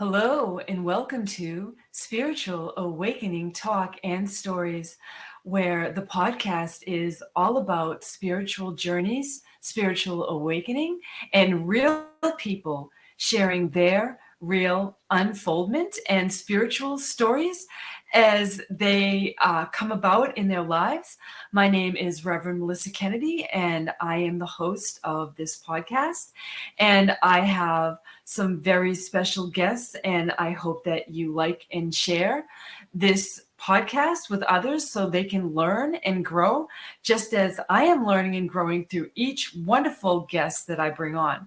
Hello, and welcome to Spiritual Awakening Talk and Stories, where the podcast is all about spiritual journeys, spiritual awakening, and real people sharing their real unfoldment and spiritual stories as they come about in their lives. My name is Reverend Melissa Kennedy, and I am the host of this podcast. And I have some very special guests, and I hope that you like and share this podcast with others so they can learn and grow just as I am learning and growing through each wonderful guest that I bring on.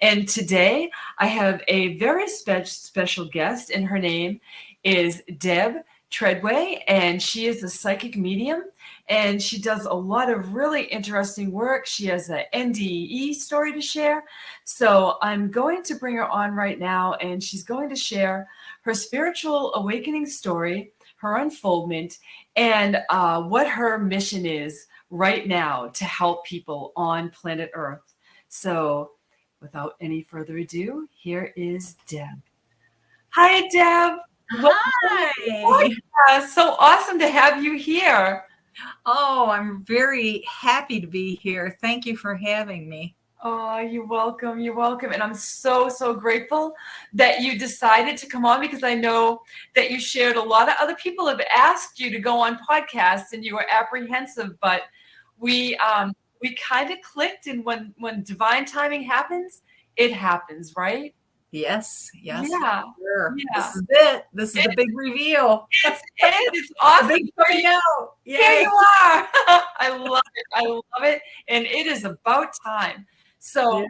And today I have a very special guest, and her name is Deb Treadway, and she is a psychic medium, and she does a lot of really interesting work. She has an NDE story to share. So I'm going to bring her on right now, and she's going to share her spiritual awakening story, her unfoldment, and what her mission is right now to help people on planet Earth. So without any further ado, here is Deb. Hi, Deb. Hi. So awesome to have you here. Oh, I'm very happy to be here. Thank you for having me. Oh, you're welcome. You're welcome. And I'm so grateful that you decided to come on, because I know that you shared a lot of other people have asked you to go on podcasts and you were apprehensive, but we kind of clicked, and when divine timing happens, it happens, right? Yes. Yeah. Sure. Yeah. This is it. This is the big reveal. It's awesome. The big coming out. Here Yay. you are. I love it. I love it. And it is about time. So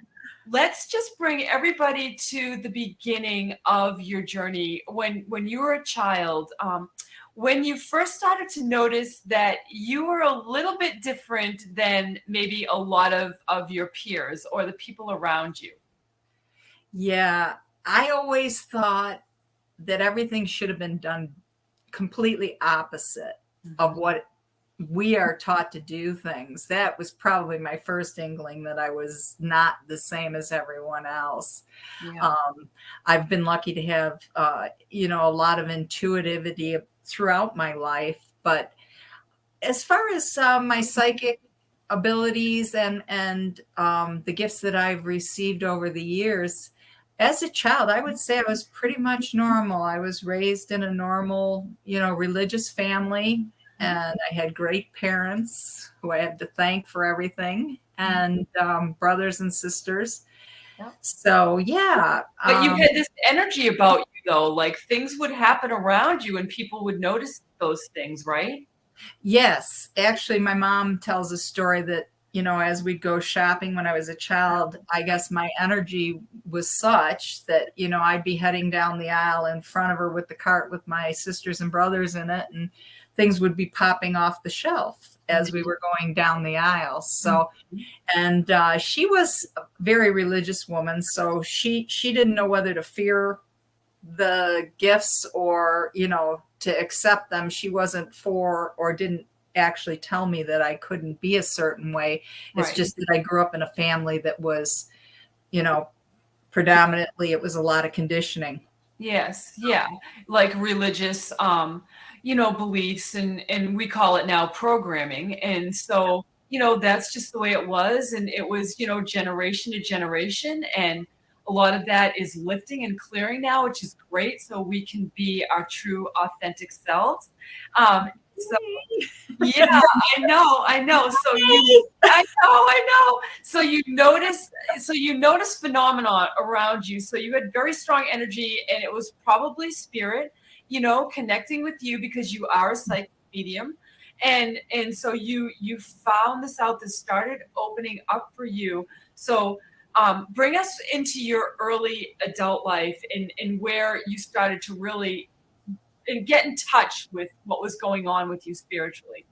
let's just bring everybody to the beginning of your journey. When you were a child, when you first started to notice that you were a little bit different than maybe a lot of your peers or the people around you. Yeah. I always thought that everything should have been done completely opposite of what we are taught to do things. That was probably my first inkling that I was not the same as everyone else. Yeah. I've been lucky to have, a lot of intuitivity throughout my life. But as far as my psychic abilities and the gifts that I've received over the years, as a child, I would say I was pretty much normal. I was raised in a normal, religious family. And I had great parents who I have to thank for everything, and brothers and sisters. Yep. So, yeah. But you had this energy about you, though, like things would happen around you and people would notice those things, right? Yes. Actually, my mom tells a story that, as we'd go shopping when I was a child, I guess my energy was such that, I'd be heading down the aisle in front of her with the cart with my sisters and brothers in it, and things would be popping off the shelf as we were going down the aisle. So, and she was a very religious woman, so she didn't know whether to fear the gifts or, to accept them. She wasn't for, or didn't actually tell me that I couldn't be a certain way. It's just that I grew up in a family that was, predominantly, it was a lot of conditioning. Yes. Yeah. Like religious, beliefs, and we call it now programming. And so, that's just the way it was. And it was, generation to generation. And a lot of that is lifting and clearing now, which is great. So we can be our true, authentic selves. So yeah, I know. I know. So you notice phenomena around you. So you had very strong energy, and it was probably spirit, connecting with you because you are a psychic medium. And so you found this out. This started opening up for you. So bring us into your early adult life and where you started to really and get in touch with what was going on with you spiritually.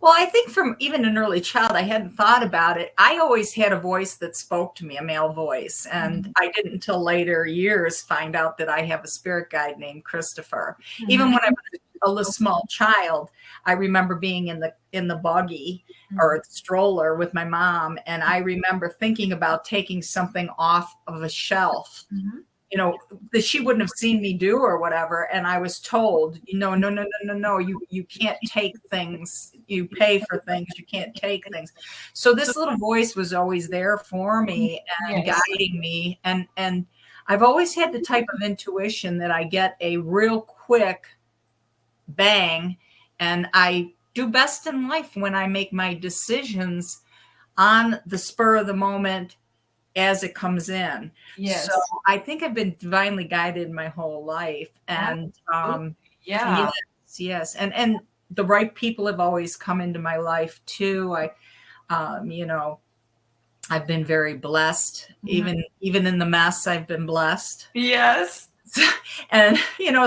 Well, I think from even an early child, I hadn't thought about it. I always had a voice that spoke to me, a male voice. And I didn't until later years find out that I have a spirit guide named Christopher. Even when I was a little small child, I remember being in the buggy or the stroller with my mom. And I remember thinking about taking something off of a shelf you know, that she wouldn't have seen me do or whatever. And I was told, no, you can't take things. You pay for things. You can't take things. So this little voice was always there for me and Yes. guiding me. And I've always had the type of intuition that I get a real quick bang, and I do best in life when I make my decisions on the spur of the moment as it comes in. Yes. So I think I've been divinely guided my whole life. And yeah. yes. And the right people have always come into my life too. I've been very blessed. Even in the mess, I've been blessed. Yes. And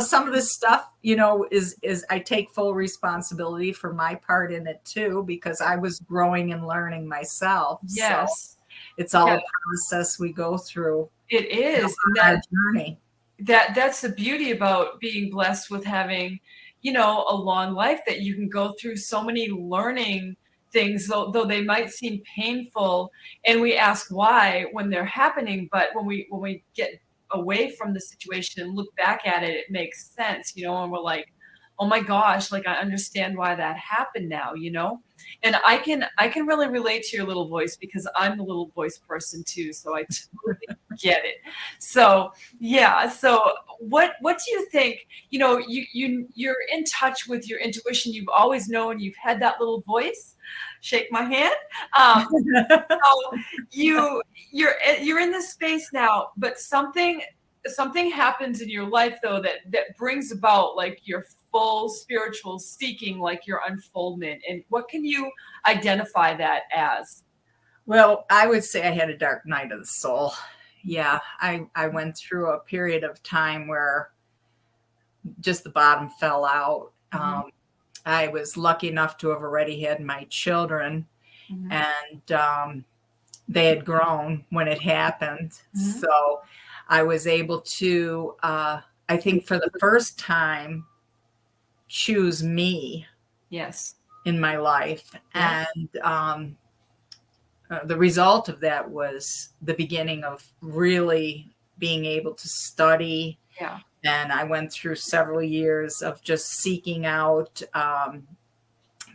some of this stuff is I take full responsibility for my part in it too, because I was growing and learning myself. Yes. So it's all a process we go through. It is our journey. That's the beauty about being blessed with having a long life, that you can go through so many learning things, though they might seem painful, and we ask why when they're happening, but when we get away from the situation and look back at it, it makes sense, and we're like, oh my gosh, like I understand why that happened now, and I can really relate to your little voice, because I'm the little voice person too, so I totally get it. So yeah, so what do you think? You're in touch with your intuition. You've always known, you've had that little voice. Shake my hand. So you're in this space now, but something happens in your life though that brings about like your full spiritual seeking, like your unfoldment. And what can you identify that as? Well, I would say I had a dark night of the soul. Yeah, I went through a period of time where just the bottom fell out. I was lucky enough to have already had my children, and they had grown when it happened. So I was able to, I think for the first time, choose me. Yes. In my life. Yeah. And the result of that was the beginning of really being able to study. Yeah. And I went through several years of just seeking out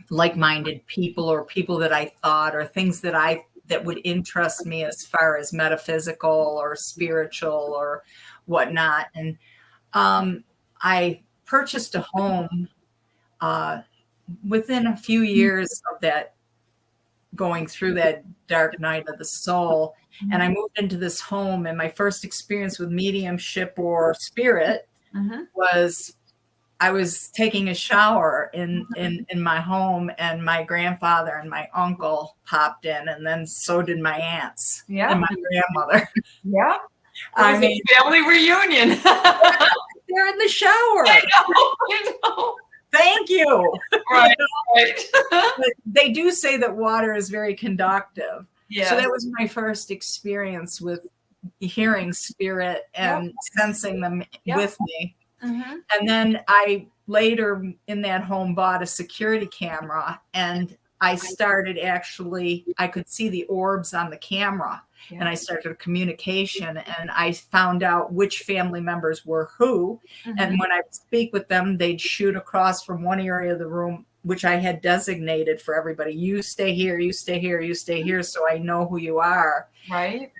like-minded people, or people that I thought, or things that would interest me as far as metaphysical or spiritual or whatnot. And I purchased a home within a few years of that, going through that dark night of the soul. And I moved into this home, and my first experience with mediumship or spirit was I was taking a shower in my home, and my grandfather and my uncle popped in, and then so did my aunts and my grandmother. Yeah. I mean, family reunion. They're in the shower. I know. Thank you. Right. But they do say that water is very conductive. Yeah. So that was my first experience with hearing spirit and sensing them with me. And then I later in that home bought a security camera, and I started I could see the orbs on the camera. Yeah. And I started a communication, and I found out which family members were who. And when I would speak with them, they'd shoot across from one area of the room, which I had designated for everybody. You stay here, you stay here, you stay here, so I know who you are. Right.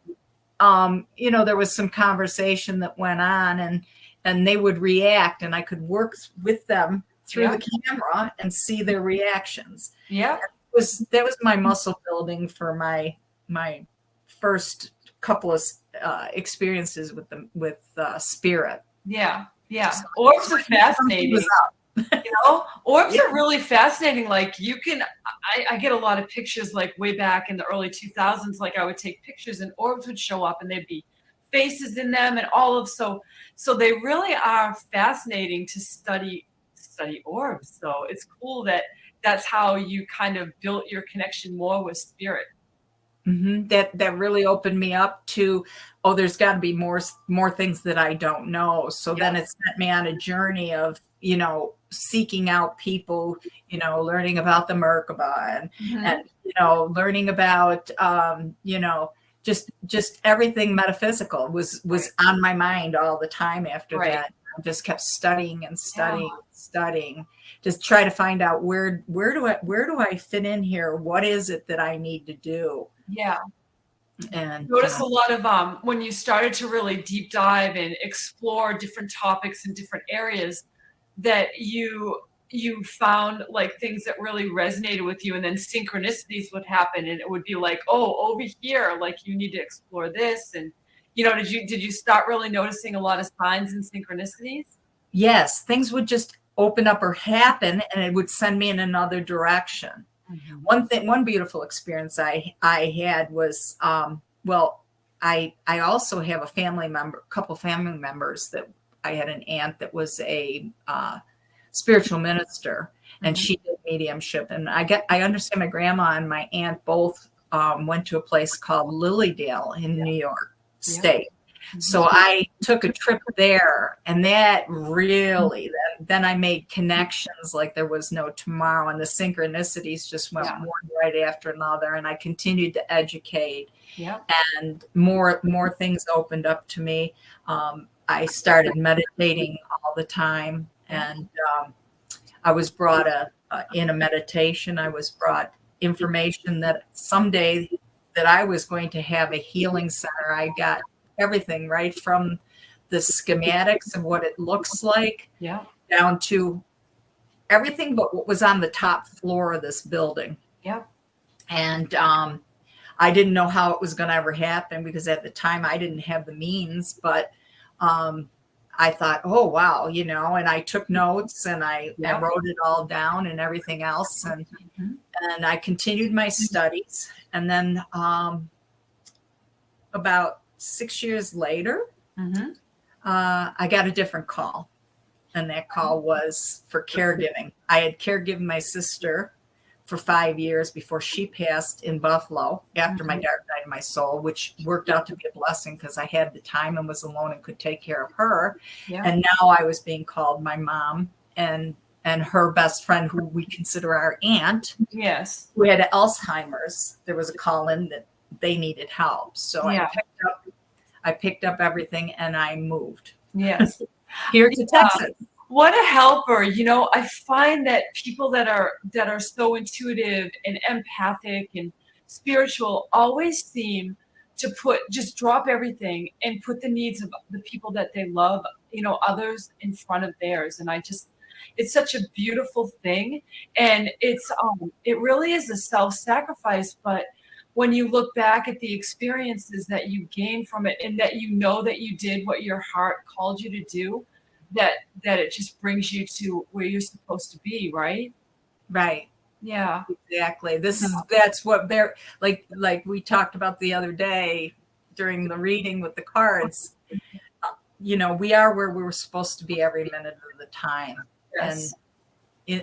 There was some conversation that went on, and they would react, and I could work with them through the camera and see their reactions. Yeah. That was my muscle building for my first couple of experiences with spirit. Yeah. So orbs are fascinating. Orbs are really fascinating. Like I get a lot of pictures, like way back in the early 2000s, like I would take pictures and orbs would show up, and there'd be faces in them and so they really are fascinating to study orbs. So it's cool that's how you kind of built your connection more with spirit. That really opened me up to, there's got to be more things that I don't know. So then it set me on a journey of, seeking out people, learning about the Merkaba and learning about, just everything metaphysical was on my mind all the time after that. I just kept studying and studying, studying, just try to find out where do I fit in here? What is it that I need to do? Yeah. And notice a lot of when you started to really deep dive and explore different topics in different areas, that you found like things that really resonated with you, and then synchronicities would happen, and it would be like, oh, over here, like you need to explore this. And did you start really noticing a lot of signs and synchronicities? yes, things would just open up or happen, and it would send me in another direction. One beautiful experience I had was, well, I also have a couple family members that I had an aunt that was a spiritual minister, and she did mediumship. And I understand my grandma and my aunt both went to a place called Lilydale in New York State. So I took a trip there, and that really, then I made connections like there was no tomorrow, and the synchronicities just went one right after another, and I continued to educate, and more things opened up to me. I started meditating all the time, and I was brought in a meditation. I was brought information that someday that I was going to have a healing center. I got everything right from the schematics of what it looks like down to everything but what was on the top floor of this building. And I didn't know how it was going to ever happen, because at the time I didn't have the means, but I thought, oh, wow, and I took notes, and I wrote it all down and everything else. And I continued my studies. And then about 6 years later, I got a different call. And that call was for caregiving. I had caregived my sister for 5 years before she passed in Buffalo after my dark night of my soul, which worked out to be a blessing because I had the time and was alone and could take care of her. And now I was being called my mom and her best friend, who we consider our aunt, who had Alzheimer's. There was a call in that they needed help. So I picked up everything and I moved here to Texas. What a helper. I find that people that are so intuitive and empathic and spiritual always seem to just drop everything and put the needs of the people that they love, others in front of theirs. And it's such a beautiful thing. And it really is a self-sacrifice, but when you look back at the experiences that you gain from it, and that that you did what your heart called you to do, that it just brings you to where you're supposed to be, right? Right. Yeah. Exactly. That's what they're like we talked about the other day during the reading with the cards. We are where we were supposed to be every minute of the time. And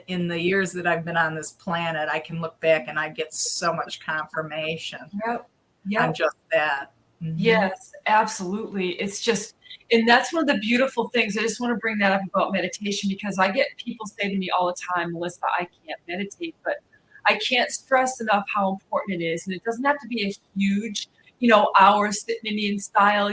in the years that I've been on this planet, I can look back and I get so much confirmation on just that. Yes, absolutely. It's just, and that's one of the beautiful things. I just want to bring that up about meditation, because I get people say to me all the time, Melissa, I can't meditate, but I can't stress enough how important it is. And it doesn't have to be a huge, hour sitting Indian style,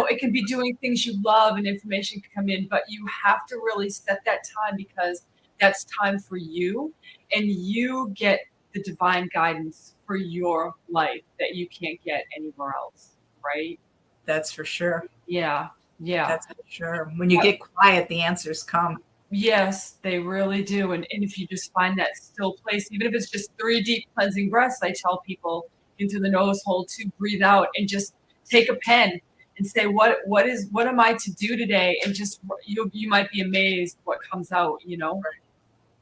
it can be doing things you love and information can come in, but you have to really set that time, because that's time for you, and you get the divine guidance for your life that you can't get anywhere else, right? That's for sure. Yeah. That's for sure. When you get quiet, the answers come. Yes, they really do. And if you just find that still place, even if it's just 3 deep cleansing breaths, I tell people, into the nose hole, 2, breathe out, and just take a pen and say, what am I to do today? And just, you might be amazed what comes out,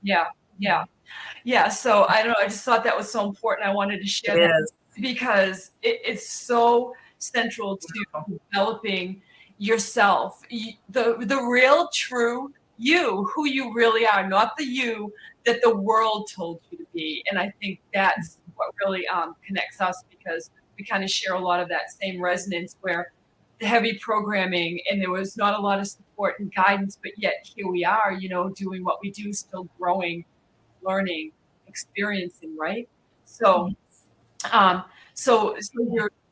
Yeah. So I don't know. I just thought that was so important. I wanted to share that because it's so central to developing yourself, the real, true you, who you really are, not the you that the world told you to be. And I think that's what really connects us, because we kind of share a lot of that same resonance, where the heavy programming and there was not a lot of support and guidance, but yet here we are, doing what we do, still growing, learning, experiencing, right? So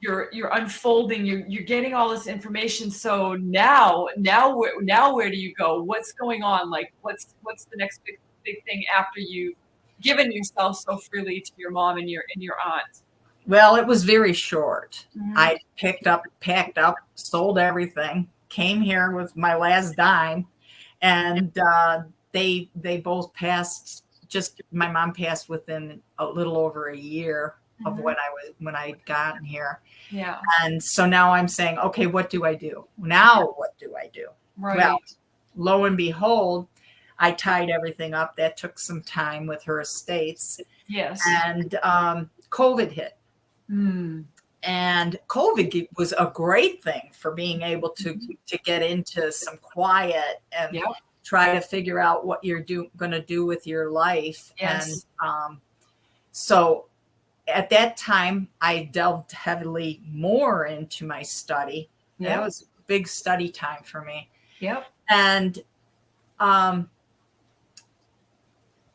You're unfolding. You're getting all this information. So now where do you go? What's going on? Like what's the next big thing after you've given yourself so freely to your mom and your aunt? Well, it was very short. Mhm. I packed up, sold everything, came here with my last dime, and they both passed. Just my mom passed within a little over a year of when I'd gotten here. Yeah. And so now I'm saying, okay, what do I do? Now what do I do? Right. Well, lo and behold, I tied everything up. That took some time with her estates. Yes. And COVID hit. Mm. And COVID was a great thing for being able to get into some quiet and try to figure out what you're going to do with your life. Yes. And so at that time, I delved heavily more into my study. Yep. That was a big study time for me. Yep. And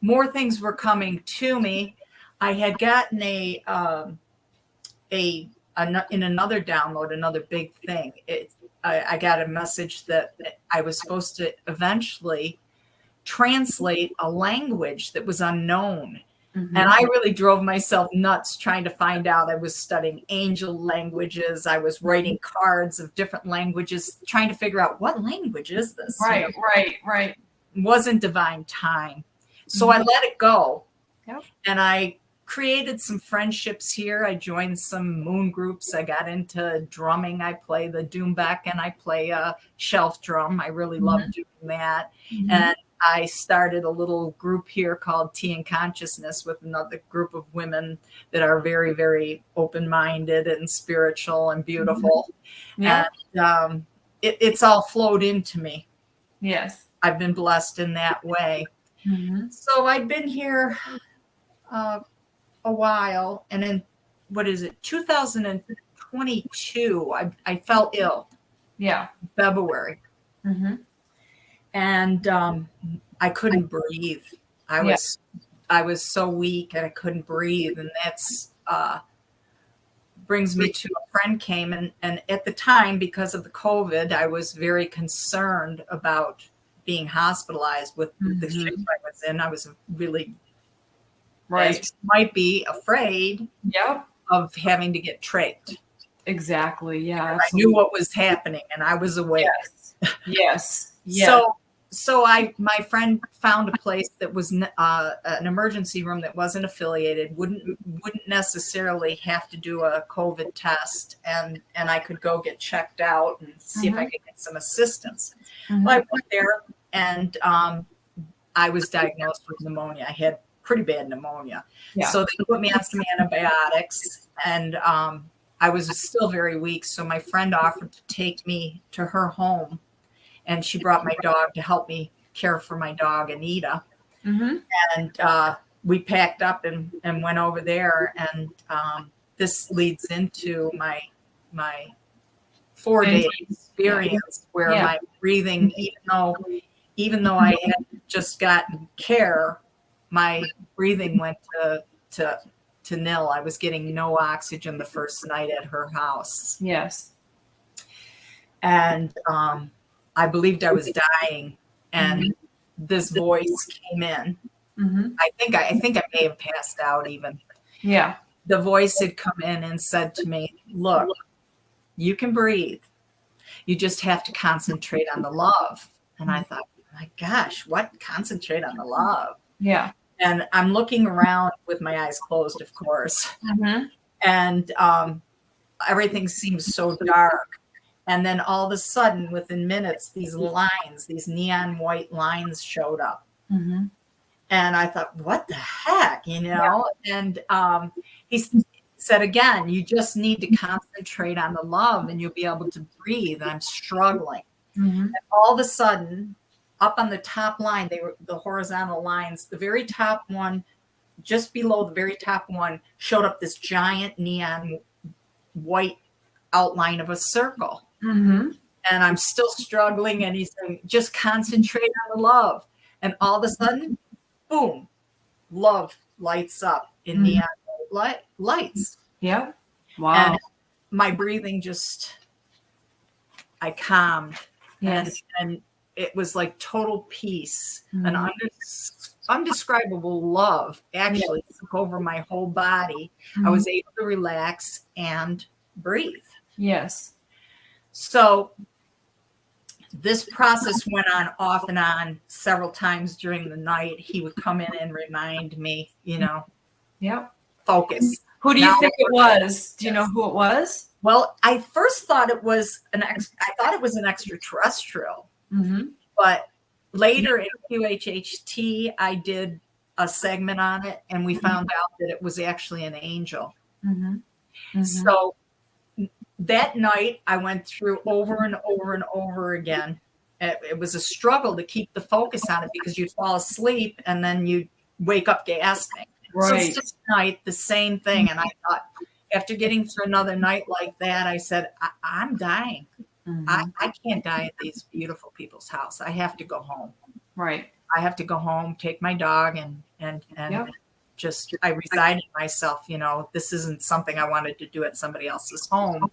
more things were coming to me. I had gotten in another download, another big thing. I got a message that I was supposed to eventually translate a language that was unknown. Mm-hmm. And I really drove myself nuts trying to find out. I was studying angel languages. I was writing cards of different languages, trying to figure out what language is this? Right. It wasn't divine time. So I let it go. Yep. And I created some friendships here. I joined some moon groups. I got into drumming. I play the doumbek and I play a shelf drum. I really love doing that. Mm-hmm. And I started a little group here called Tea and Consciousness with another group of women that are very, very open-minded and spiritual and beautiful. Mm-hmm. Yeah. And it's all flowed into me. Yes. I've been blessed in that way. Mm-hmm. So I've been here a while, and in 2022, I fell ill. Yeah, February. Mm-hmm. And I couldn't breathe. I was so weak and I couldn't breathe, and that's brings me to a friend came and at the time, because of the COVID, I was very concerned about being hospitalized with the shape I was in. I was really might be afraid of having to get trached. Exactly. Yeah. I knew what was happening and I was awake. Yes. So my friend found a place that was an emergency room that wasn't affiliated, wouldn't necessarily have to do a COVID test, and I could go get checked out and see if I could get some assistance. Well, I went there and I was diagnosed with pneumonia. I had pretty bad pneumonia. Yeah. So they put me on some antibiotics, and I was still very weak. So my friend offered to take me to her home, and she brought my dog to help me care for my dog, Anita. Mm-hmm. And we packed up and went over there. And this leads into my 4-day experience where my breathing, even though I had just gotten care, my breathing went to nil. I was getting no oxygen the first night at her house. Yes. And I believed I was dying, and this voice came in. Mm-hmm. I think I may have passed out even. Yeah. The voice had come in and said to me, "Look, you can breathe. You just have to concentrate on the love." And I thought, my gosh, what? Concentrate on the love? Yeah. And I'm looking around with my eyes closed, of course. Mm-hmm. And everything seems so dark. And then all of a sudden, within minutes, these neon white lines showed up. Mm-hmm. And I thought, what the heck, Yeah. And he said, again, you just need to concentrate on the love and you'll be able to breathe. And I'm struggling. Mm-hmm. And all of a sudden, up on the top line, they were the horizontal lines, the very top one, just below the very top one, showed up this giant neon white outline of a circle. Mm-hmm. And I'm still struggling. And he's saying, just concentrate on the love. And all of a sudden, boom, love lights up in neon lights. Yeah. Wow. And my breathing I calmed. Yes. And it was like total peace, Mhm. an undescribable love actually took over my whole body. I was able to relax and breathe. Yes. So this process went on off and on several times during the night. He would come in and remind me, Yep. focus. Who do you think it was? Do you know who it was? Well, I first thought it was an extraterrestrial, but later in QHHT, I did a segment on it, and we found out that it was actually an angel. So that night, I went through over and over and over again. It was a struggle to keep the focus on it because you'd fall asleep and then you'd wake up gasping. Right. So this night, the same thing. And I thought, after getting through another night like that, I said, I'm dying. I can't die at these beautiful people's house. I have to go home. Right. I have to go home, take my dog, and just I resigned myself. This isn't something I wanted to do at somebody else's home.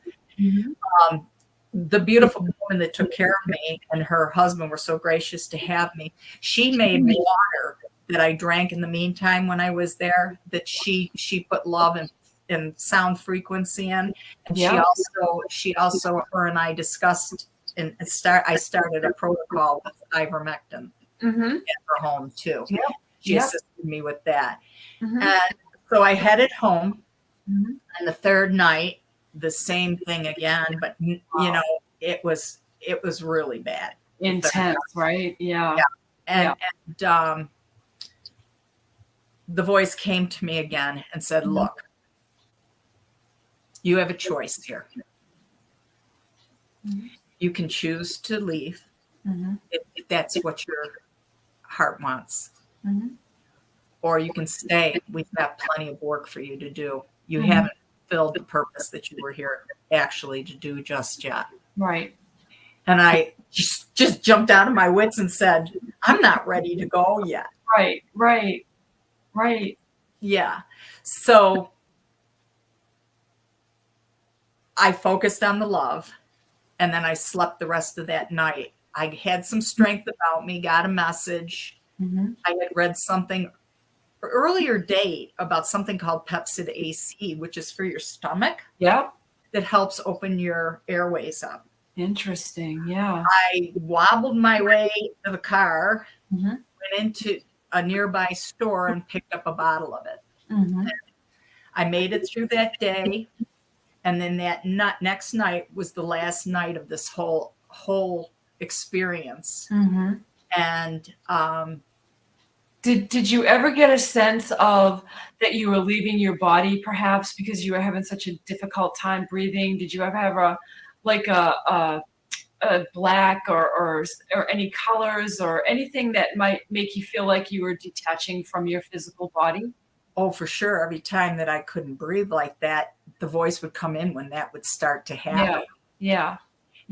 The beautiful woman that took care of me and her husband were so gracious to have me. She made water that I drank in the meantime when I was there, that she put love and sound frequency in. And she also, her and I discussed I started a protocol with ivermectin at her home too. She assisted me with that. And so I headed home, and the third night, the same thing again, but it was really bad. Intense, right? Yeah. And the voice came to me again and said, look, you have a choice here. You can choose to leave if that's what your heart wants. Or you can stay. We've got plenty of work for you to do. You haven't fulfilled the purpose that you were here actually to do just yet. Right. And I just jumped out of my wits and said, I'm not ready to go yet. Right. Yeah. So I focused on the love, and then I slept the rest of that night. I had some strength about me, got a message. I had read something earlier date about something called Pepsid AC, which is for your stomach. Yep. That helps open your airways up. Interesting. Yeah. I wobbled my way to the car, went into a nearby store and picked up a bottle of it. I made it through that day. And then that next night was the last night of this whole experience. And did you ever get a sense of that you were leaving your body, perhaps because you were having such a difficult time breathing? Did you ever have a black or any colors or anything that might make you feel like you were detaching from your physical body? Oh, for sure. Every time that I couldn't breathe like that, the voice would come in when that would start to happen. Yeah.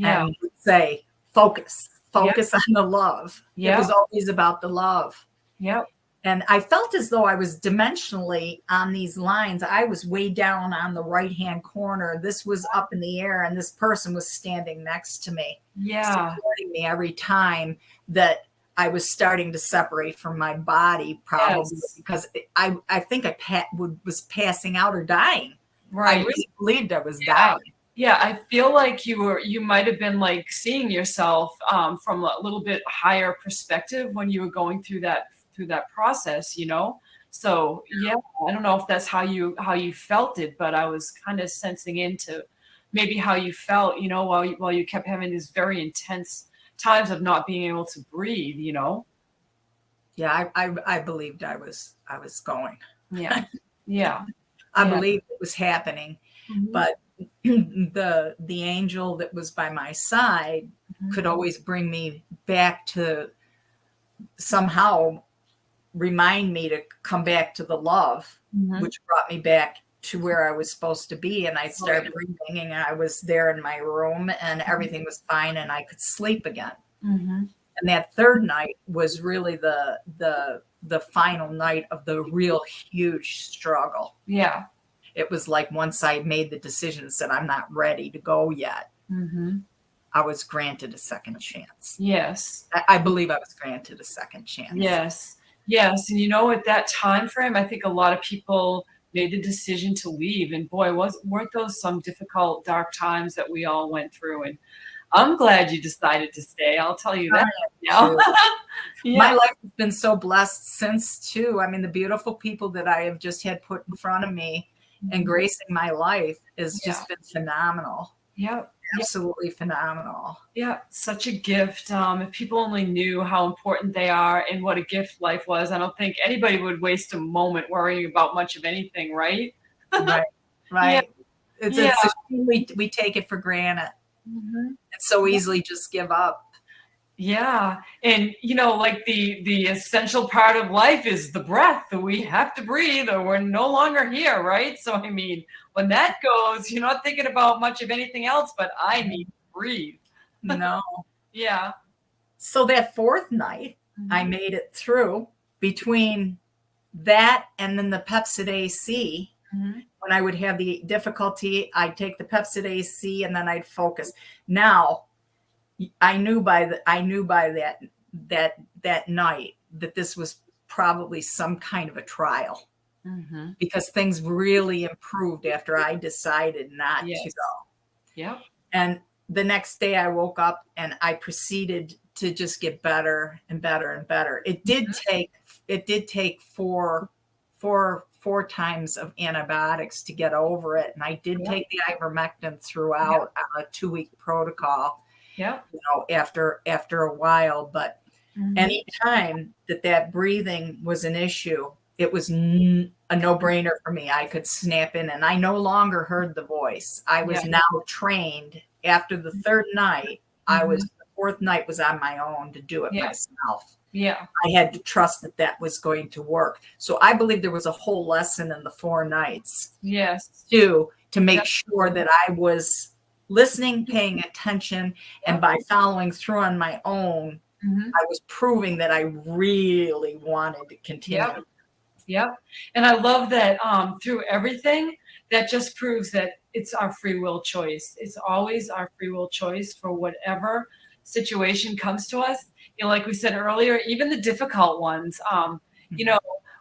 And would say, focus on the love. It was always about the love. Yep. And I felt as though I was dimensionally on these lines. I was way down on the right-hand corner. This was up in the air, and this person was standing next to me. Yeah. Supporting me every time that I was starting to separate from my body, probably because I think I was passing out or dying. Right. I really believed I was dying. Yeah, I feel like you might have been like seeing yourself from a little bit higher perspective when you were going through that process, So yeah, I don't know if that's how you felt it, but I was kind of sensing into maybe how you felt, while you kept having these very intense times of not being able to breathe, Yeah, I believed I was going. Yeah. I believed it was happening, but the angel that was by my side could always bring me back to somehow remind me to come back to the love, which brought me back to where I was supposed to be. And I started breathing, and I was there in my room, and everything was fine, and I could sleep again. And that third night was really the final night of the real huge struggle. Yeah. it was like once I made the decision and said, I'm not ready to go yet, I was granted a second chance. Yes. I believe I was granted a second chance. Yes. Yes. And you know, at that time frame, I think a lot of people made the decision to leave. And boy, weren't those some difficult, dark times that we all went through. And I'm glad you decided to stay. I'll tell you that now. My life has been so blessed since too. I mean, the beautiful people that I have just had put in front of me and gracing my life has just been phenomenal. Yep. Absolutely phenomenal. Yeah, such a gift. If people only knew how important they are and what a gift life was, I don't think anybody would waste a moment worrying about much of anything, right? Right. Yeah. It's a shame we take it for granted. It's so easily just give up. Yeah. And you know, like the essential part of life is the breath that we have to breathe or we're no longer here, right? So I mean, when that goes, you're not thinking about much of anything else, but I need to breathe. No. Yeah. So that fourth night, I made it through between that and then the Pepsid AC. When I would have the difficulty, I'd take the Pepsid AC and then I'd focus. Now, I knew by that night that this was probably some kind of a trial, because things really improved after I decided not to go. Yeah. And the next day I woke up and I proceeded to just get better and better and better. It did take four times of antibiotics to get over it. And I did take the ivermectin throughout on a 2-week protocol. Yeah. You know, after a while, but any time that breathing was an issue, it was a no-brainer for me. I could snap in, and I no longer heard the voice. I was now trained. After the third night, the fourth night was on my own to do it myself. Yeah. I had to trust that was going to work. So I believe there was a whole lesson in the 4 nights. Yes. To make sure that I was listening, paying attention, and by following through on my own, I was proving that I really wanted to continue. Yep. And I love that through everything, that just proves that it's our free will choice. It's always our free will choice for whatever situation comes to us. You know, like we said earlier, even the difficult ones, you know,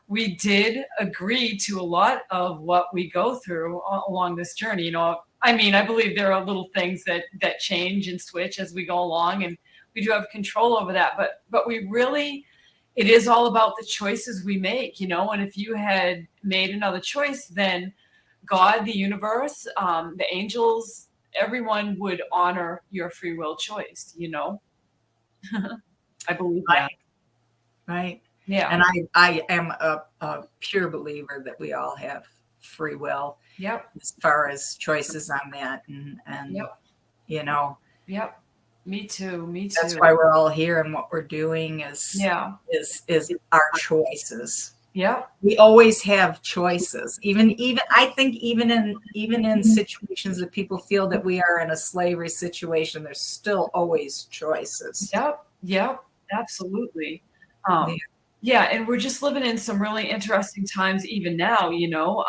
we did agree to a lot of what we go through along this journey. You know, I mean, I believe there are little things that change and switch as we go along, and we do have control over that. But we really, it is all about the choices we make, you know. And if you had made another choice, then God, the universe, the angels, everyone would honor your free will choice, you know. I believe that. Right. Yeah. And I am a pure believer that we all have free will. Yep. As far as choices on that, and you know. Yep. Me too. Me too. That's why we're all here, and what we're doing is our choices. Yeah. We always have choices. Even I think even in situations that people feel that we are in a slavery situation, there's still always choices. Yep. Yep. Absolutely. Yeah, and we're just living in some really interesting times even now, you know.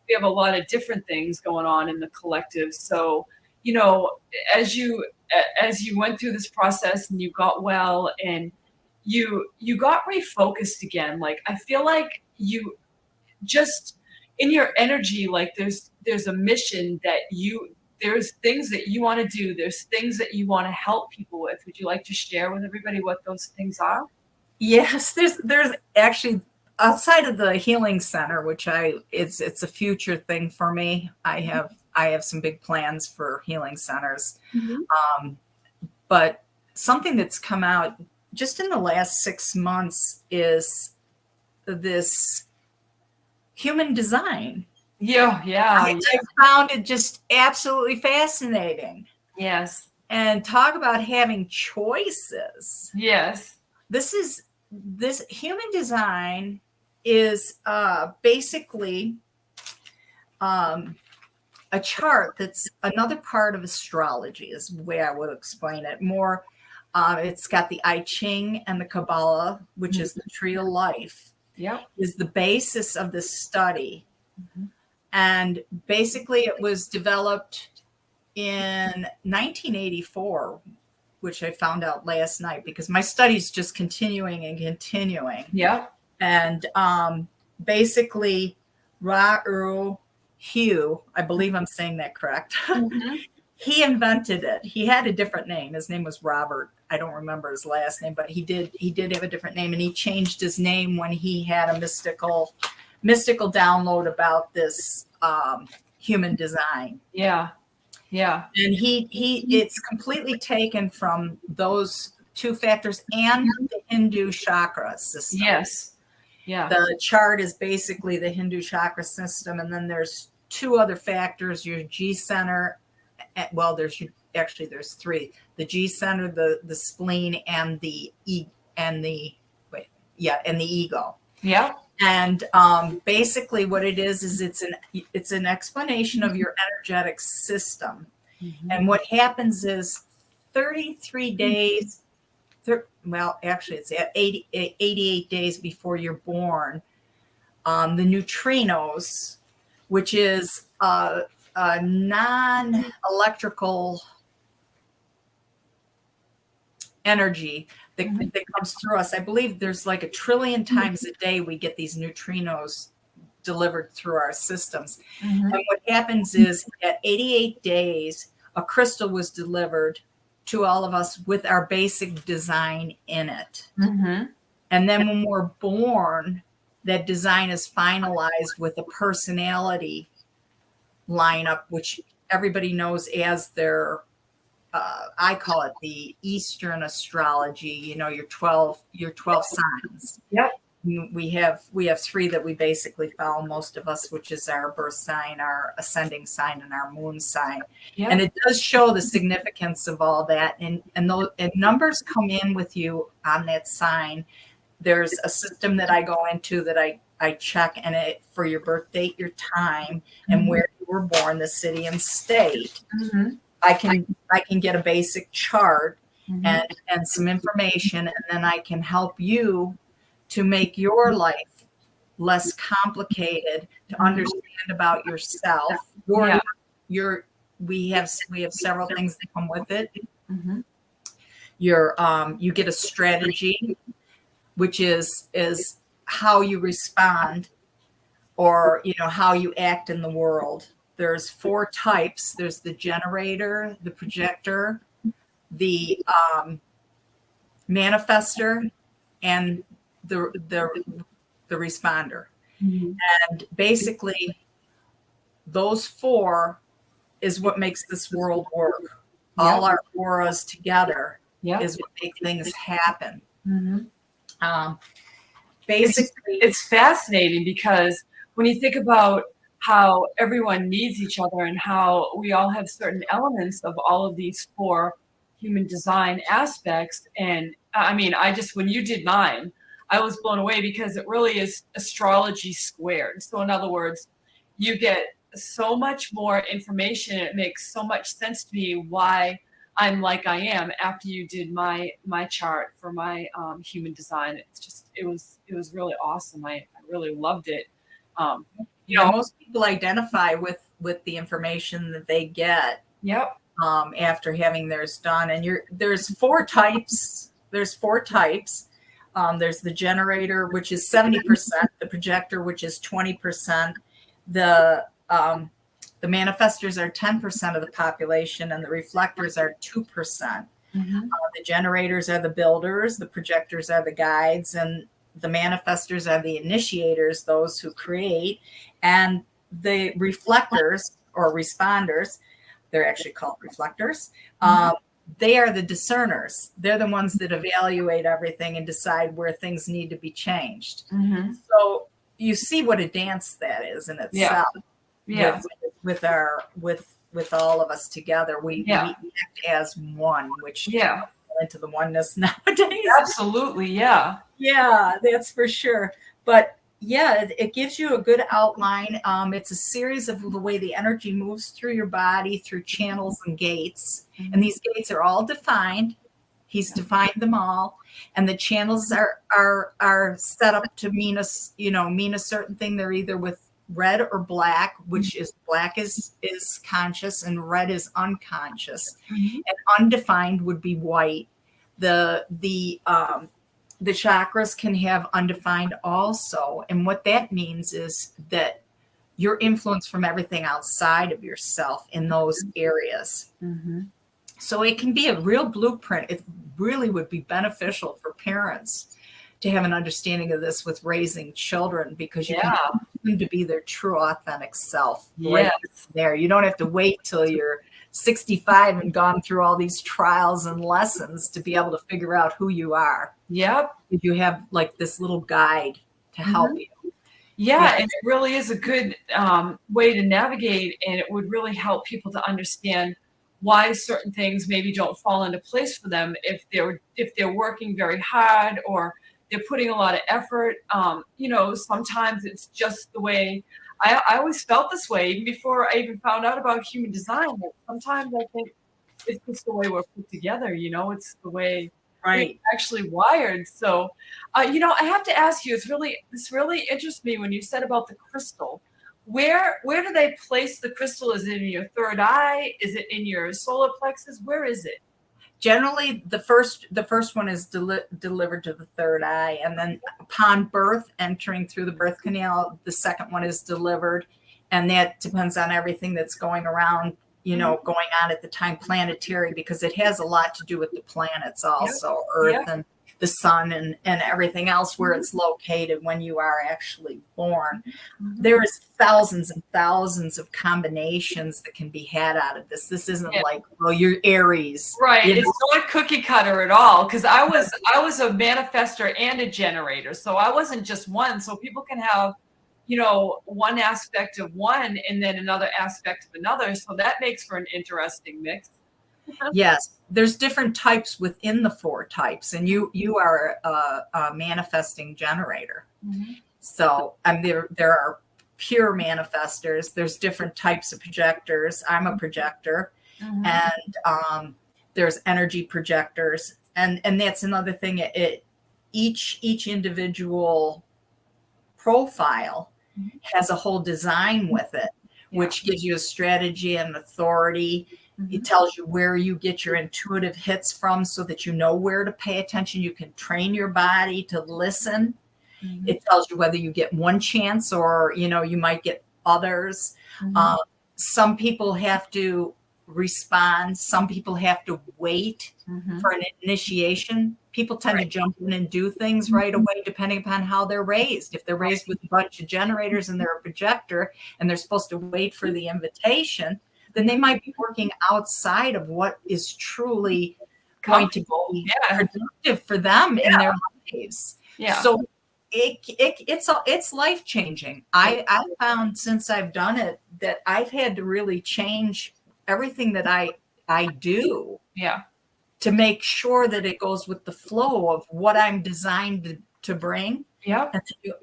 We have a lot of different things going on in the collective. So, you know, as you went through this process and you got well and you got refocused again, like I feel like you just in your energy, like there's a mission that there's things that you want to do, there's things that you want to help people with. Would you like to share with everybody what those things are? Yes, there's actually, outside of the healing center, which it's a future thing for me. I have some big plans for healing centers. But something that's come out just in the last 6 months is this human design. Yeah. I found it just absolutely fascinating. Yes. And talk about having choices. Yes. This human design is basically a chart that's another part of astrology, is the way I would explain it. More, it's got the I Ching and the Kabbalah, which is the tree of life. Yeah. Is the basis of this study. And basically it was developed in 1984, which I found out last night because my study's just continuing and continuing. Yeah. And basically, Ra-Uru Hugh, I believe I'm saying that correct. Mm-hmm. He invented it. He had a different name. His name was Robert. I don't remember his last name, but he did have a different name, and he changed his name when he had a mystical download about this human design. Yeah. Yeah. And it's completely taken from those two factors and the Hindu chakra system. Yes. Yeah. The chart is basically the Hindu chakra system, and then there's two other factors: your G center. Well, there's three: the G center, the spleen, and the ego. Yeah. And basically, what it is it's an explanation of your energetic system. Mm-hmm. And what happens is 33 days. Well, actually, it's 88 days before you're born. The neutrinos, which is a non-electrical energy that comes through us. I believe there's like 1 trillion times a day we get these neutrinos delivered through our systems. Mm-hmm. And what happens is at 88 days, a crystal was delivered to all of us with our basic design in it. Mm-hmm. And then when we're born, that design is finalized with a personality lineup, which everybody knows as their, I call it the Eastern astrology, your 12 signs. Yep. We have 3 that we basically follow, most of us, which is our birth sign, our ascending sign, and our moon sign. Yep. And it does show the significance of all that. And numbers come in with you on that sign. There's a system that I go into that I check, and it for your birth date, your time, and mm-hmm. where you were born, the city and state. Mm-hmm. I can get a basic chart mm-hmm. and some information, and then I can help you to make your life less complicated, to understand about yourself. We have several things that come with it. Mm-hmm. You get a strategy, which is how you respond, or how you act in the world. There's 4 types. There's the generator, the projector, the manifester, and the responder. Mm-hmm. And basically those 4 is what makes this world work. Yep. All our auras together is what make things happen. Mm-hmm. Basically it's fascinating because when you think about how everyone needs each other and how we all have certain elements of all of these 4 human design aspects. And I mean, when you did mine, I was blown away because it really is astrology squared. So in other words, you get so much more information. It makes so much sense to me why I'm like I am after you did my chart for my human design. It was really awesome. I really loved it. Most people identify with the information that they get. Yep. After having theirs done, and there's 4 types. There's the generator, which is 70%, the projector, which is 20%, the manifestors are 10% of the population, and the reflectors are 2%. Mm-hmm. The generators are the builders, the projectors are the guides, and the manifestors are the initiators, those who create, and the reflectors or responders, they're actually called reflectors. Mm-hmm. They are the discerners. They're the ones that evaluate everything and decide where things need to be changed. Mm-hmm. So you see what a dance that is in itself. Yeah. With all of us together, we act as one, which into the oneness nowadays. Absolutely, yeah. Yeah, that's for sure. But yeah, it gives you a good outline. It's a series of the way the energy moves through your body, through channels and gates. Mm-hmm. And these gates are all defined. He's defined them all. And the channels are set up to mean a certain thing. They're either with red or black, which is black is conscious and red is unconscious. Mhm. And undefined would be white. The chakras can have undefined also. And what that means is that you're influenced from everything outside of yourself in those areas. Mhm. So it can be a real blueprint. It really would be beneficial for parents to have an understanding of this with raising children, because you can Yeah. teach them to be their true authentic self right Yes. there. You don't have to wait till you're 65 and gone through all these trials and lessons to be able to figure out who you are. Yep. You have like this little guide to help you. Yeah, Yeah. and it really is a good way to navigate, and it would really help people to understand why certain things maybe don't fall into place for them if they're working very hard or they're putting a lot of effort. You know, sometimes it's just the way I always felt this way, even before I even found out about human design. That sometimes I think it's just the way we're put together, you know, it's the way we're Right. actually wired. So, you know, I have to ask you, this really interests me when you said about the crystal. Where do they place the crystal? Is it in your third eye? Is it in your solar plexus? Where is it? Generally, the first one is delivered to the third eye, and then upon birth, entering through the birth canal, the second one is delivered, and that depends on everything that's going around, you know, going on at the time, planetary, because it has a lot to do with the planets also, Earth and the sun and everything else, where it's located when you are actually born. There is thousands and thousands of combinations that can be had out of this. This isn't like, well, you're Aries. Right. You know? It's not cookie cutter at all. Because I was a manifester and a generator. So I wasn't just one. So people can have, you know, one aspect of one and then another aspect of another. So that makes for an interesting mix. Yes, there's different types within the 4 types, and you are a manifesting generator. So there are pure manifestors. There's different types of projectors. I'm a projector, and there's energy projectors, and that's another thing. Each individual profile has a whole design with it, which gives you a strategy and authority. It tells you where you get your intuitive hits from so that you know where to pay attention. You can train your body to listen. It tells you whether you get one chance or, you know, you might get others. Some people have to respond. Some people have to wait for an initiation. People tend to jump in and do things right away, depending upon how they're raised. If they're raised with a bunch of generators and they're a projector and they're supposed to wait for the invitation, then they might be working outside of what is truly going to be productive for them in their lives. So it's life changing. I found since I've done it that I've had to really change everything that I do to make sure that it goes with the flow of what I'm designed to bring. And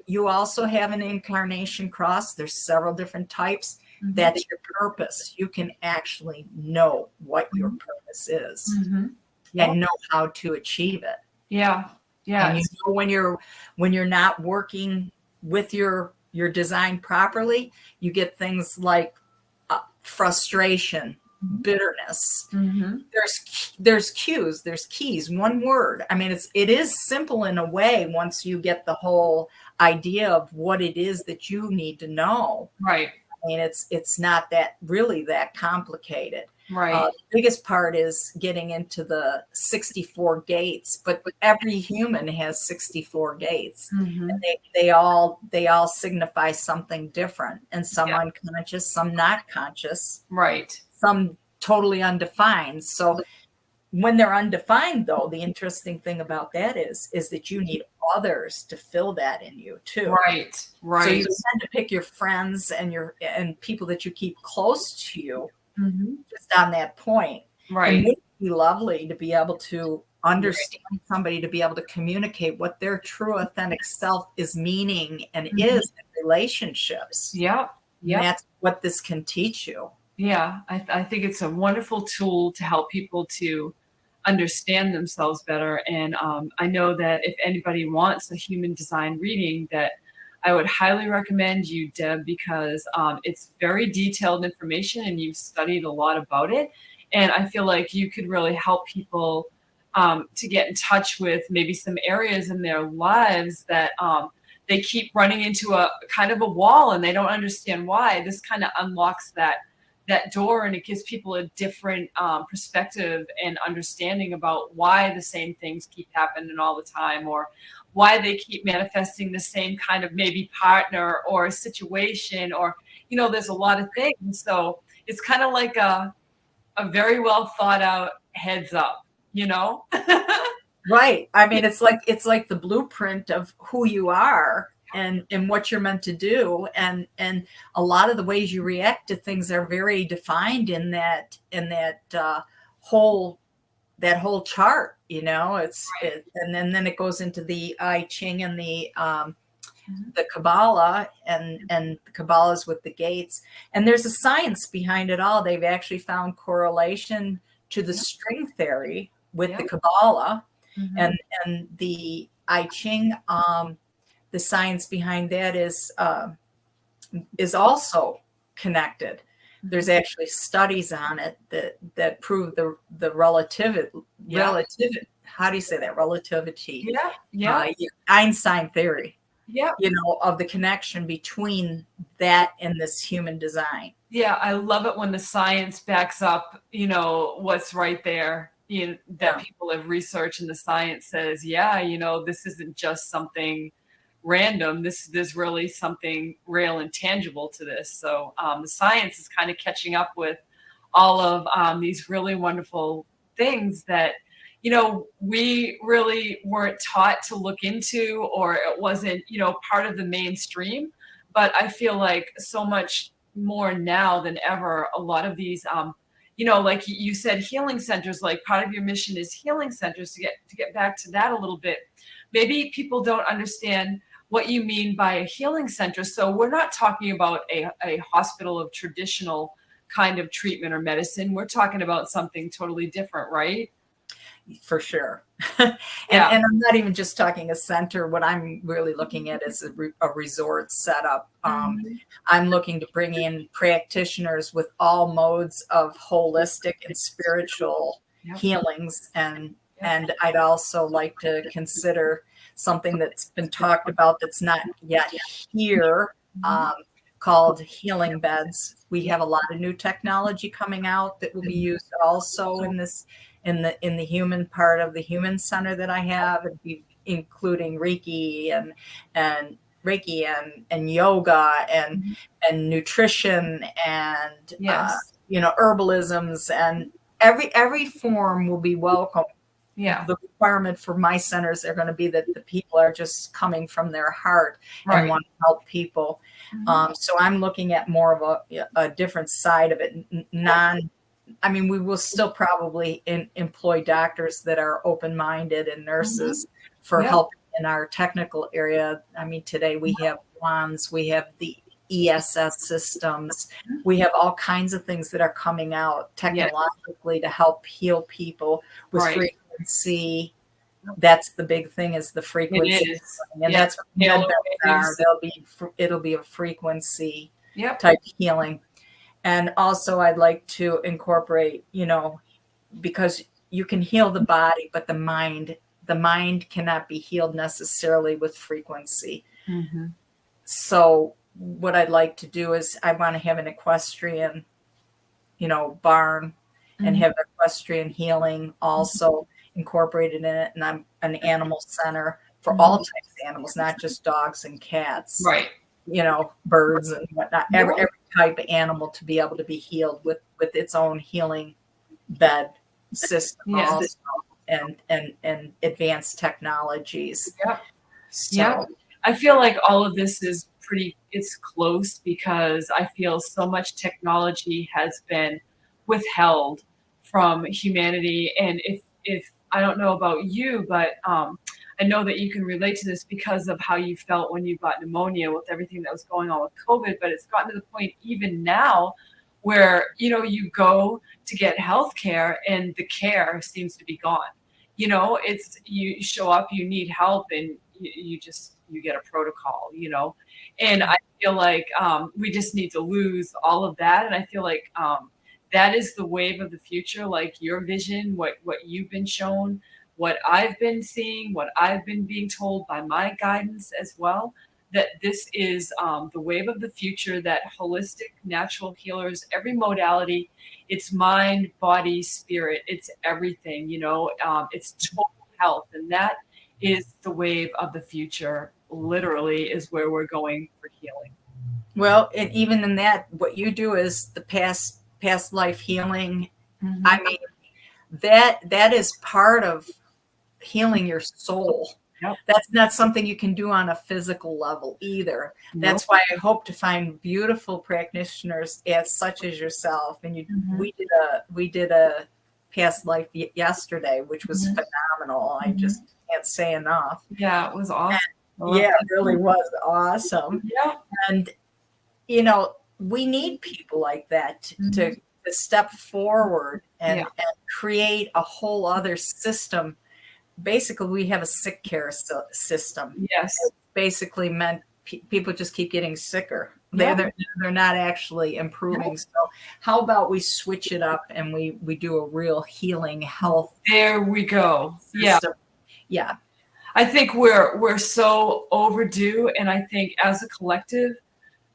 you also have an incarnation cross. There's several different types. That's your purpose. You can actually know what your purpose is and know how to achieve it. And you know when you're not working with your design properly, you get things like frustration, bitterness. There's cues, there's keys, one word. I mean, it is simple in a way once you get the whole idea of what it is that you need to know. I mean, it's not really that complicated. The biggest part is getting into the 64 gates, but every human has 64 gates. And they all signify something different, and some unconscious, some not conscious, some totally undefined. So when they're undefined, though, the interesting thing about that is that you need others to fill that in you too. So you tend to pick your friends and people that you keep close to you just on that point. And it would be lovely to be able to understand somebody, to be able to communicate what their true authentic self is meaning and is in relationships. And that's what this can teach you. I think it's a wonderful tool to help people to understand themselves better. And I know that if anybody wants a human design reading, that I would highly recommend you, Deb, because it's very detailed information and you've studied a lot about it. And I feel like you could really help people to get in touch with maybe some areas in their lives that they keep running into a kind of a wall and they don't understand why. This kind of unlocks that door, and it gives people a different perspective and understanding about why the same things keep happening all the time, or why they keep manifesting the same kind of maybe partner or situation, or there's a lot of things. So it's kind of like a very well thought out heads up, you know? Right. I mean, it's like the blueprint of who you are and what you're meant to do. And a lot of the ways you react to things are very defined in that whole that whole chart, and then it goes into the I Ching and the Kabbalah, and the Kabbalah is with the gates. And there's a science behind it all. They've actually found correlation to the string theory with the Kabbalah. Mhm. And the I Ching, the science behind that is also connected. There's actually studies on it that prove the relativity. How do you say that? Relativity. Yeah. Einstein theory. Yeah. Of the connection between that and this human design. Yeah, I love it when the science backs up, what's right there, that people have researched, and the science says, this isn't just something random. There's really something real and tangible to this. So the science is kind of catching up with all of these really wonderful things that we really weren't taught to look into, or it wasn't part of the mainstream. But I feel like so much more now than ever, a lot of these like you said, healing centers, like part of your mission is healing centers. To get back to that a little bit, maybe people don't understand what you mean by a healing center. So we're not talking about a hospital of traditional kind of treatment or medicine. We're talking about something totally different, right? For sure. And I'm not even just talking a center. What I'm really looking at is a resort setup. I'm looking to bring in practitioners with all modes of holistic and spiritual healings. And I'd also like to consider something that's been talked about that's not yet here, called healing beds. We have a lot of new technology coming out that will be used also in the human part of the human center that I have, including Reiki and yoga and nutrition and herbalisms, and every form will be welcome. Yeah. The requirement for my centers are going to be that the people are just coming from their heart and want to help people. So I'm looking at more of a different side of it. We will still probably employ doctors that are open-minded and nurses for help in our technical area. Today we have wands, we have the ESS systems, we have all kinds of things that are coming out technologically to help heal people with frequency. That's the big thing, is the frequency. It is. And that's what are. It'll be a frequency type healing. And also I'd like to incorporate, because you can heal the body, but the mind cannot be healed necessarily with frequency. So what I'd like to do is I want to have an equestrian, barn, and have equestrian healing also incorporated in it. And I'm an animal center for all types of animals, not just dogs and cats, birds and whatnot, every type of animal to be able to be healed with its own healing bed system also, and advanced technologies. So I feel like all of this is it's close, because I feel so much technology has been withheld from humanity. And if I don't know about you, but I know that you can relate to this because of how you felt when you got pneumonia with everything that was going on with COVID. But it's gotten to the point even now where, you go to get health care and the care seems to be gone. It's, you show up, you need help, and you just, you get a protocol, and I feel like we just need to lose all of that. And I feel like that is the wave of the future, like your vision, what you've been shown, what I've been seeing, what I've been being told by my guidance as well, that this is the wave of the future, that holistic natural healers, every modality, it's mind, body, spirit, it's everything, it's total health. And that is the wave of the future, literally, is where we're going for healing. Well, and even in that, what you do is the past life healing. Mhm. I mean, that is part of healing your soul. Yep. That's not something you can do on a physical level either. Nope. That's why I hope to find beautiful practitioners such as yourself. And we did a past life yesterday, which was phenomenal. I just can't say enough. Yeah, it was awesome. Yeah, it really was awesome. Yeah. And we need people like that to step forward and create a whole other system. Basically, we have a sick care system. Yes. It basically meant people just keep getting sicker. Yeah. They're not actually improving. So how about we switch it up and we do a real healing health? There we go. System. Yeah. I think we're so overdue, and I think as a collective,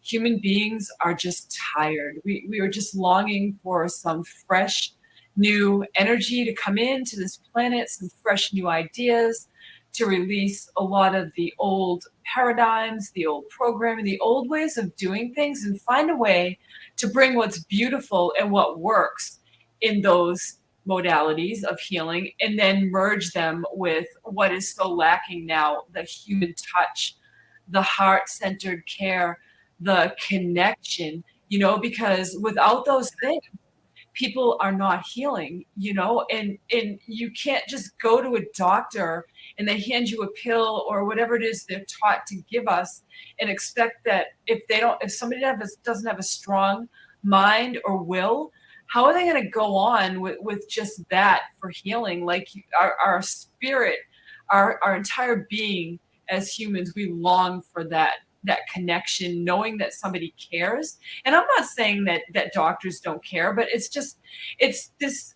human beings are just tired. We are just longing for some fresh new energy to come into this planet, some fresh new ideas, to release a lot of the old paradigms, the old programming, the old ways of doing things, and find a way to bring what's beautiful and what works in those modalities of healing, and then merge them with what is so lacking now, the human touch, the heart-centered care, the connection, because without those things, people are not healing, and you can't just go to a doctor and they hand you a pill or whatever it is they're taught to give us and expect that if somebody doesn't have a strong mind or will, how are they going to go on with just that for healing? Like our spirit, our entire being as humans, we long for that connection, knowing that somebody cares. And I'm not saying that doctors don't care, but it's this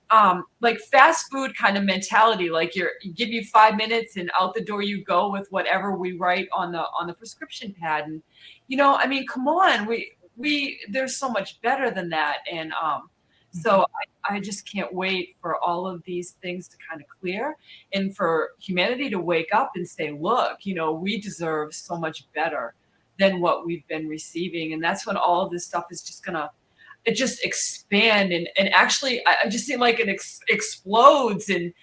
like fast food kind of mentality. Like you give you 5 minutes and out the door you go with whatever we write on the prescription pad. And I mean, come on, we there's so much better than that. And so I just can't wait for all of these things to kind of clear, and for humanity to wake up and say, look, we deserve so much better than what we've been receiving. And that's when all of this stuff is just it just expand. And actually, I just seem like it explodes. And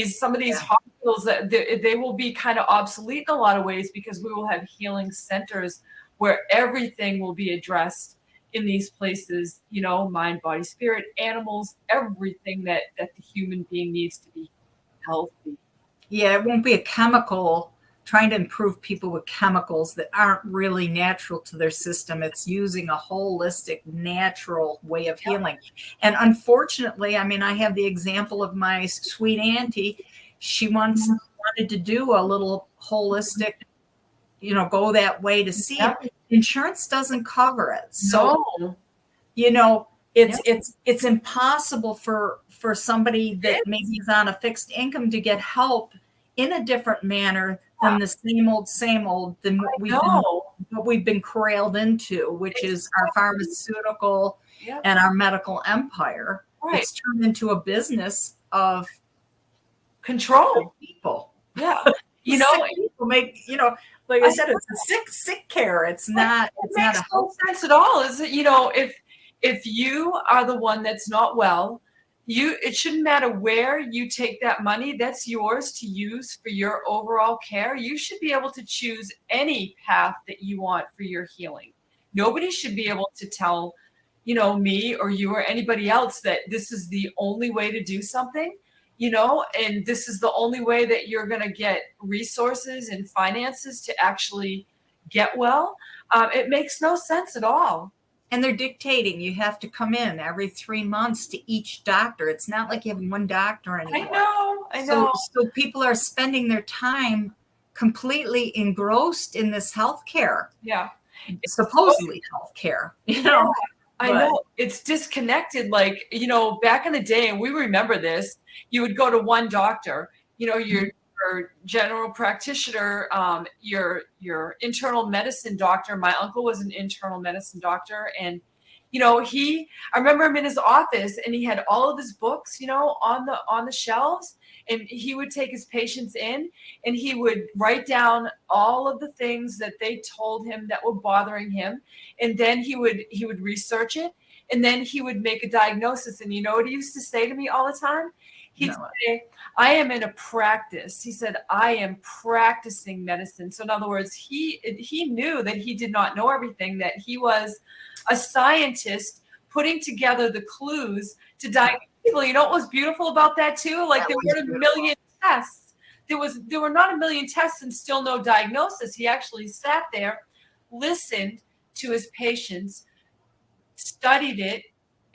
some of these hospitals, that they will be kind of obsolete in a lot of ways, because we will have healing centers where everything will be addressed in these places, mind, body, spirit, animals, everything that the human being needs to be healthy. Yeah, it won't be a chemical trying to improve people with chemicals that aren't really natural to their system. It's using a holistic, natural way of healing. And unfortunately, I mean, I have the example of my sweet auntie. She wanted to do a little holistic, go that way to see it. Insurance doesn't cover it. So, it's impossible for somebody that maybe is on a fixed income to get help in a different manner than the same old than what we've been corralled into, which is our pharmaceutical and our medical empire. Right. It's turned into a business of control people. Yeah. People make, like I said, it's a sick care. It's not a no sense at all. Is it, if you are the one that's not well, it shouldn't matter where you take that money. That's yours to use for your overall care. You should be able to choose any path that you want for your healing. Nobody should be able to tell, me or you or anybody else that this is the only way to do something, and this is the only way that you're going to get resources and finances to actually get well. It makes no sense at all. And they're dictating you have to come in every 3 months to each doctor. It's not like you have one doctor anymore. I know. So people are spending their time completely engrossed in this healthcare, Yeah. supposedly healthcare, Yeah, I but know. It's disconnected. Like, back in the day, and we remember this, you would go to one doctor, your general practitioner, your internal medicine doctor. My uncle was an internal medicine doctor. And, I remember him in his office and he had all of his books, on the shelves. And he would take his patients in and he would write down all of the things that they told him that were bothering him, and then he would research it, and then he would make a diagnosis. And you know what he used to say to me all the time? He'd no, say, I am in a practice. He said, I am practicing medicine. So in other words, he knew that he did not know everything, that he was a scientist putting together the clues to diagnose people. You know what was beautiful about that too? Like, that there was weren't a beautiful. million tests. There were not a million tests and still no diagnosis. He actually sat there, listened to his patients, studied it,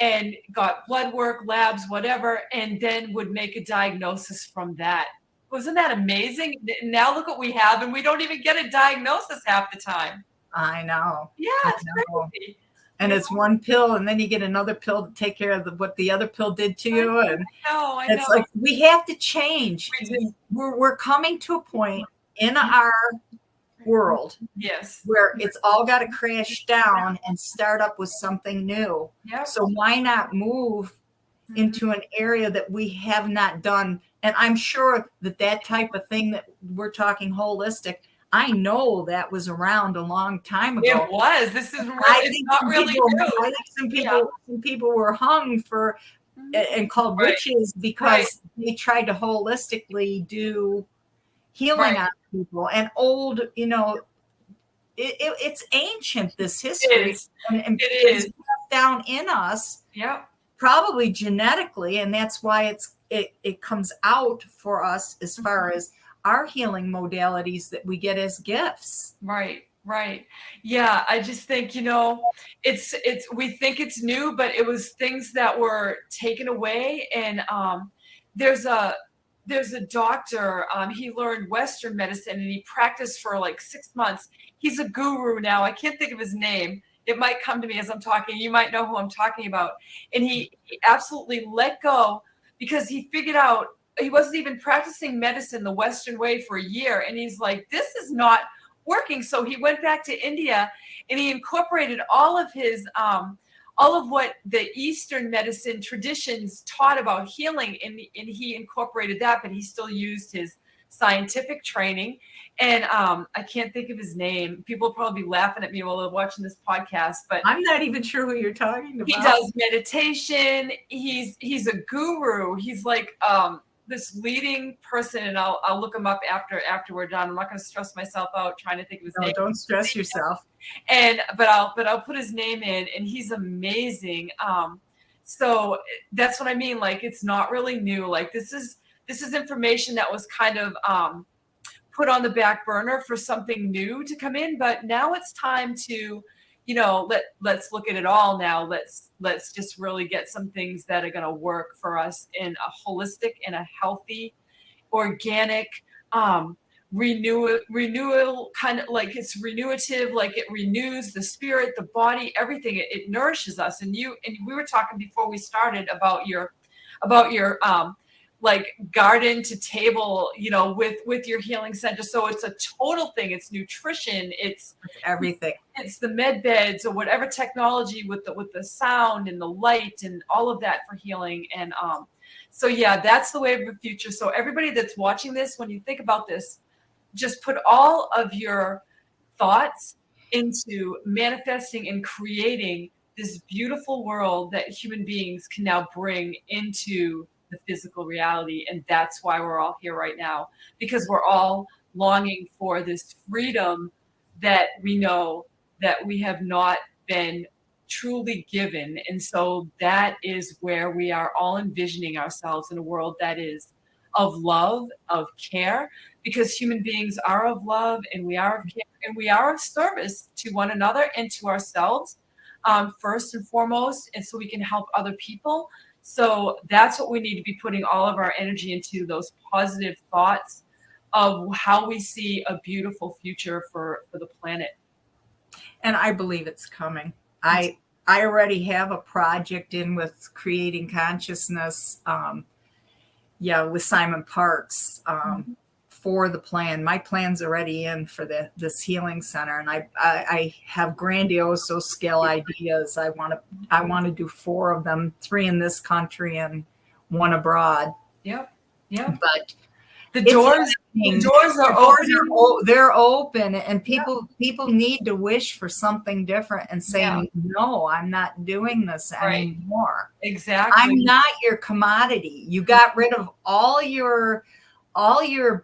and got blood work, labs, whatever, and then would make a diagnosis from that. Wasn't that amazing? Now look what we have, and we don't even get a diagnosis half the time. I know. Yeah, I it's know. crazy. And You it's one pill, and then you get another pill to take care of what the other pill did to you. And I it's know. like, we have to change. We're coming to a point in our world Yes. where it's all got to crash down and start up with something new. Yep. So why not move into an area that we have not done? And I'm sure that type of thing that we're talking holistic, I know that was around a long time ago. It was. This is it's not really new. I think some people were hung for and called Right. witches because they tried to holistically do healing on people. And old, it's ancient, this history. It is. And It is. it's passed down in us, Yep. probably genetically, and that's why it comes out for us as far as our healing modalities that we get as gifts. Right. Yeah, I just think, it's we think it's new, but it was things that were taken away. And there's a doctor, he learned Western medicine and he practiced for like 6 months. He's a guru now. I can't think of his name. It might come to me as I'm talking. You might know who I'm talking about. And he absolutely let go because he figured out he wasn't even practicing medicine the Western way for a year. And he's like, this is not working. So he went back to India and he incorporated all of what the Eastern medicine traditions taught about healing. And he incorporated that, but he still used his scientific training. And I can't think of his name. People will probably be laughing at me while they're watching this podcast, but I'm not even sure who you're talking about. he does meditation. He's a guru. He's like this leading person, and I'll look him up after we're done. I'm not going to stress myself out trying to think of his name. Don't stress yourself. But I'll put his name in, and he's amazing. So that's what I mean. Like, it's not really new. Like, this is information that was kind of put on the back burner for something new to come in. But now it's time to, let's look at it all now. Let's just really get some things that are going to work for us in a holistic and a healthy, organic, renewal kind of, like, it's renewative, like it renews the spirit, the body, everything. It nourishes us. And we were talking before we started about your like garden to table, with your healing center. So it's a total thing. It's nutrition. It's everything. It's the med beds or whatever technology with the sound and the light and all of that for healing. And so yeah, that's the way of the future. So everybody that's watching this, when you think about this, just put all of your thoughts into manifesting and creating this beautiful world that human beings can now bring into the physical reality. And that's why we're all here right now, because we're all longing for this freedom that we know that we have not been truly given. And so that is where we are all envisioning ourselves in a world that is of love, of care, because human beings are of love, and we are of care, and we are of service to one another and to ourselves, first and foremost, and so we can help other people. So that's what we need to be putting all of our energy into, those positive thoughts of how we see a beautiful future for the planet. And I believe it's coming. I already have a project in with creating consciousness, with Simon Parks, for the plan. My plan's already in for this healing center, and I have grandiose scale ideas. I want to do 4 of them, 3 in this country and 1 abroad. Yep. But the doors are open. They're open, and people need to wish for something different and say, no, I'm not doing this anymore. Exactly. I'm not your commodity. You got rid of all your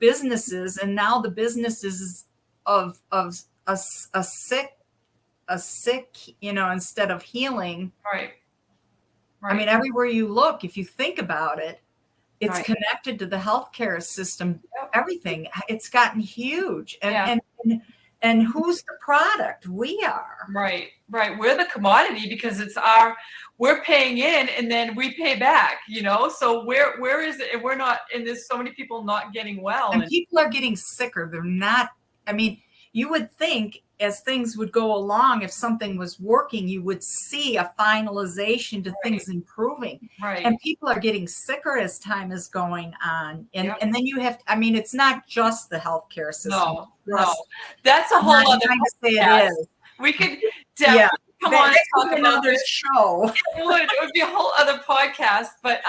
businesses, and now the businesses of a sick, instead of healing. Right. I mean, everywhere you look, if you think about it, it's connected to the healthcare system. Everything. It's gotten huge. And who's the product? We are. Right. We're the commodity because we're paying in and then we pay back, So where is it? We're not, and there's so many people not getting well. And people are getting sicker. They're not, you would think as things would go along, if something was working, you would see a finalization to things improving. Right. And people are getting sicker as time is going on. And then you have to, it's not just the healthcare system. No. That's a whole other podcast. We could definitely come on and talk another show. It would be a whole other podcast. But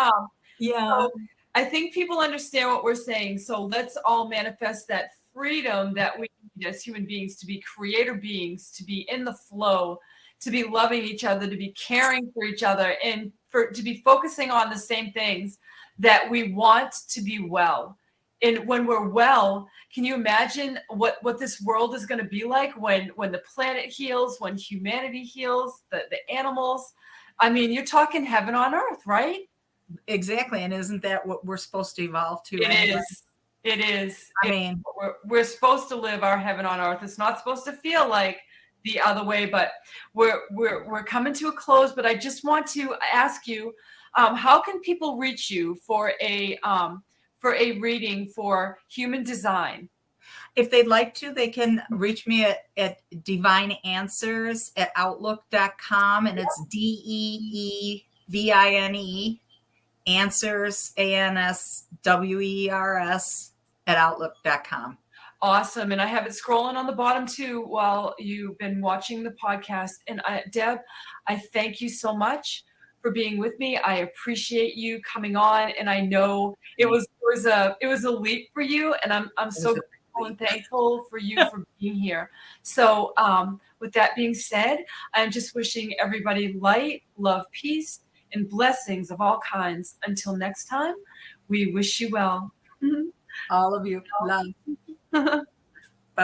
so I think people understand what we're saying. So let's all manifest that freedom that we need as human beings, to be creator beings, to be in the flow, to be loving each other, to be caring for each other, and to be focusing on the same things, that we want to be well. And when we're well, can you imagine what this world is going to be like when the planet heals, when humanity heals, the animals? You're talking heaven on earth, right? Exactly. And isn't that what we're supposed to evolve to? It is. We're supposed to live our heaven on earth. It's not supposed to feel like the other way, but we're coming to a close. But I just want to ask you, how can people reach you for a reading for human design? If they'd like to, they can reach me at Divine Answers at Outlook.com, and it's DEEVINE Answers ANSWERS at Outlook.com. Awesome. And I have it scrolling on the bottom too while you've been watching the podcast. And Deb, I thank you so much for being with me. I appreciate you coming on, and I know it was a leap for you, and I'm so grateful and thankful for you for being here. So with that being said, I'm just wishing everybody light, love, peace, and blessings of all kinds. Until next time, we wish you well. All of you. Love.